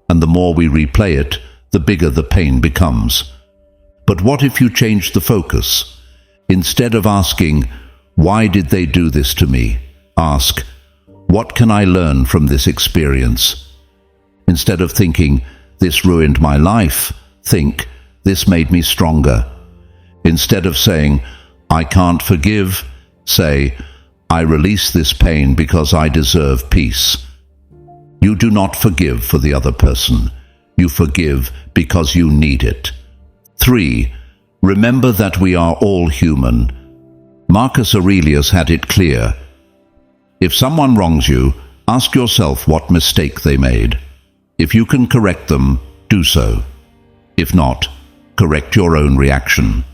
and the more we replay it, the bigger the pain becomes. But what if you change the focus? Instead of asking, why did they do this to me? Ask, what can I learn from this experience? Instead of thinking, this ruined my life, think, this made me stronger. Instead of saying, I can't forgive, say, I release this pain because I deserve peace. You do not forgive for the other person. You forgive because you need it. 3. Remember that we are all human. Marcus Aurelius had it clear. If someone wrongs you, ask yourself what mistake they made. If you can correct them, do so. If not, correct your own reaction.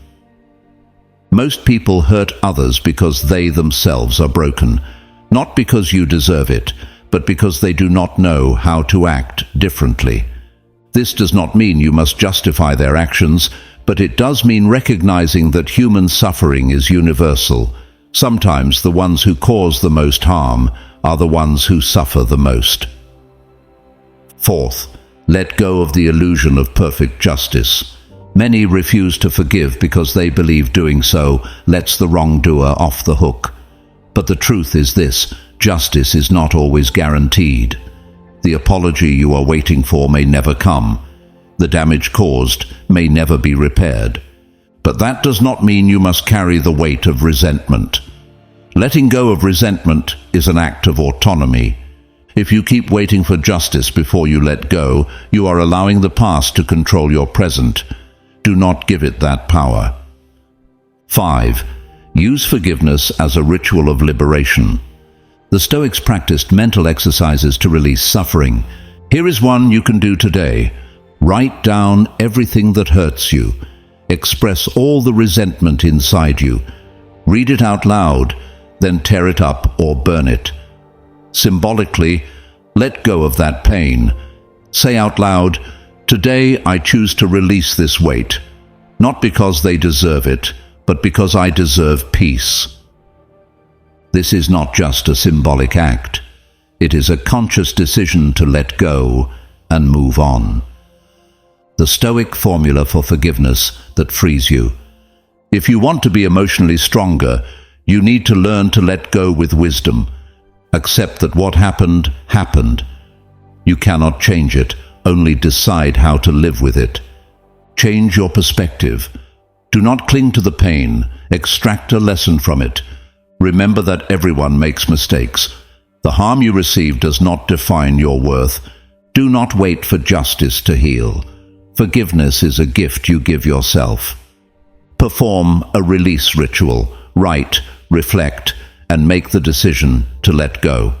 Most people hurt others because they themselves are broken, not because you deserve it, but because they do not know how to act differently. This does not mean you must justify their actions, but it does mean recognizing that human suffering is universal. Sometimes the ones who cause the most harm are the ones who suffer the most. 4th, let go of the illusion of perfect justice. Many refuse to forgive because they believe doing so lets the wrongdoer off the hook. But the truth is this: justice is not always guaranteed. The apology you are waiting for may never come. The damage caused may never be repaired. But that does not mean you must carry the weight of resentment. Letting go of resentment is an act of autonomy. If you keep waiting for justice before you let go, you are allowing the past to control your present. Do not give it that power. 5. Use forgiveness as a ritual of liberation. The Stoics practiced mental exercises to release suffering. Here is one you can do today. Write down everything that hurts you. Express all the resentment inside you. Read it out loud, then tear it up or burn it. Symbolically, let go of that pain. Say out loud, today I choose to release this weight, not because they deserve it, but because I deserve peace. This is not just a symbolic act. It is a conscious decision to let go and move on. The Stoic formula for forgiveness that frees you. If you want to be emotionally stronger, you need to learn to let go with wisdom. Accept that what happened, happened. You cannot change it, only decide how to live with it. Change your perspective. Do not cling to the pain. Extract a lesson from it. Remember that everyone makes mistakes. The harm you receive does not define your worth. Do not wait for justice to heal. Forgiveness is a gift you give yourself. Perform a release ritual. Write, reflect, and make the decision to let go.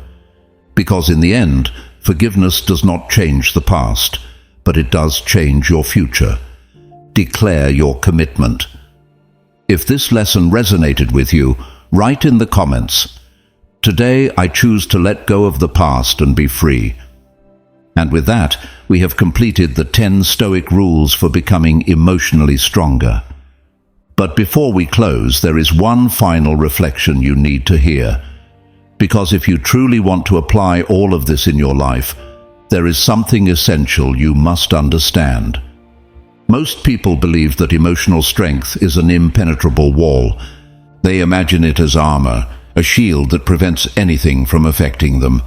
Because in the end, forgiveness does not change the past, but it does change your future. Declare your commitment. If this lesson resonated with you, write in the comments, "Today I choose to let go of the past and be free." And with that, we have completed the 10 Stoic rules for becoming emotionally stronger. But before we close, there is one final reflection you need to hear. Because if you truly want to apply all of this in your life, there is something essential you must understand. Most people believe that emotional strength is an impenetrable wall. They imagine it as armor, a shield that prevents anything from affecting them.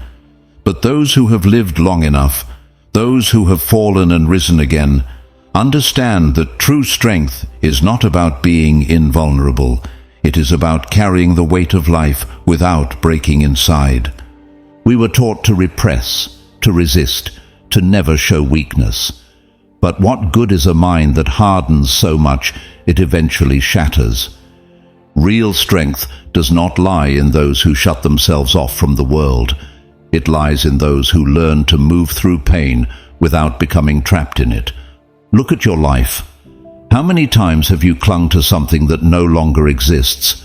But those who have lived long enough, those who have fallen and risen again, understand that true strength is not about being invulnerable. It is about carrying the weight of life without breaking inside. We were taught to repress, to resist, to never show weakness. But what good is a mind that hardens so much it eventually shatters? Real strength does not lie in those who shut themselves off from the world. It lies in those who learn to move through pain without becoming trapped in it. Look at your life. How many times have you clung to something that no longer exists?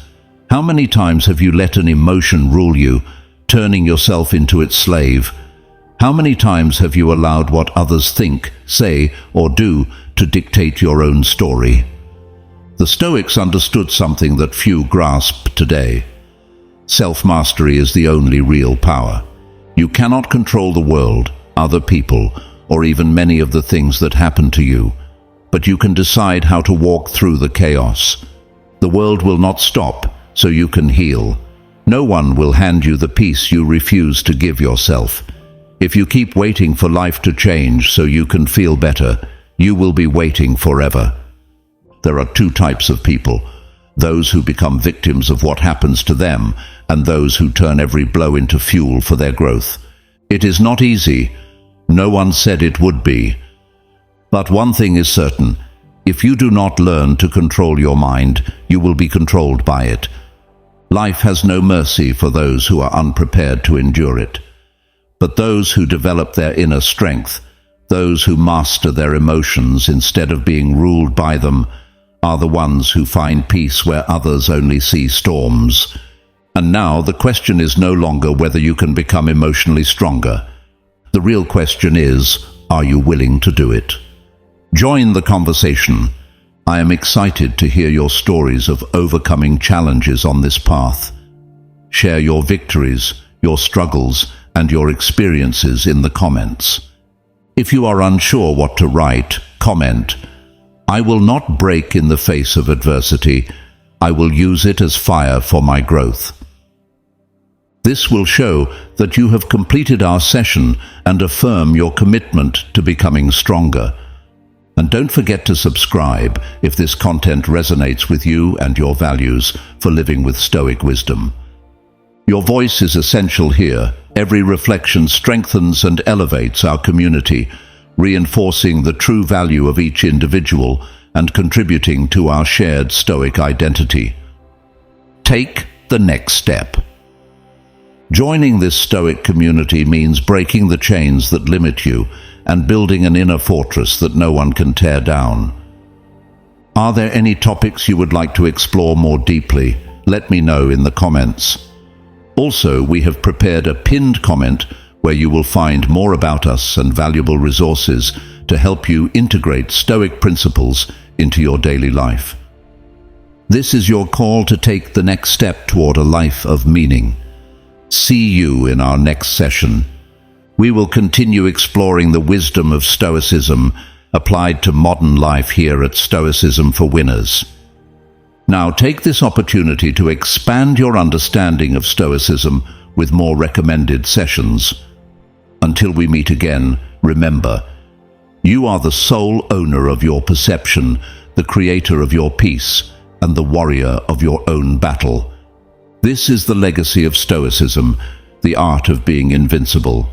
How many times have you let an emotion rule you, turning yourself into its slave? How many times have you allowed what others think, say, or do to dictate your own story? The Stoics understood something that few grasp today. Self-mastery is the only real power. You cannot control the world, other people, or even many of the things that happen to you, but you can decide how to walk through the chaos. The world will not stop, so you can heal. No one will hand you the peace you refuse to give yourself. If you keep waiting for life to change so you can feel better, you will be waiting forever. There are two types of people: those who become victims of what happens to them, and those who turn every blow into fuel for their growth. It is not easy. No one said it would be. But one thing is certain: if you do not learn to control your mind, you will be controlled by it. Life has no mercy for those who are unprepared to endure it. But those who develop their inner strength, those who master their emotions instead of being ruled by them, are the ones who find peace where others only see storms. And now the question is no longer whether you can become emotionally stronger. The real question is, are you willing to do it? Join the conversation. I am excited to hear your stories of overcoming challenges on this path. Share your victories, your struggles, and your experiences in the comments. If you are unsure what to write, comment, "I will not break in the face of adversity. I will use it as fire for my growth." This will show that you have completed our session and affirm your commitment to becoming stronger. And don't forget to subscribe if this content resonates with you and your values for living with Stoic wisdom. Your voice is essential here. Every reflection strengthens and elevates our community, reinforcing the true value of each individual and contributing to our shared Stoic identity. Take the next step. Joining this Stoic community means breaking the chains that limit you and building an inner fortress that no one can tear down. Are there any topics you would like to explore more deeply? Let me know in the comments. Also, we have prepared a pinned comment where you will find more about us and valuable resources to help you integrate Stoic principles into your daily life. This is your call to take the next step toward a life of meaning. See you in our next session. We will continue exploring the wisdom of Stoicism applied to modern life here at Stoicism for Winners. Now take this opportunity to expand your understanding of Stoicism with more recommended sessions. Until we meet again, remember, you are the sole owner of your perception, the creator of your peace, and the warrior of your own battle. This is the legacy of Stoicism, the art of being invincible.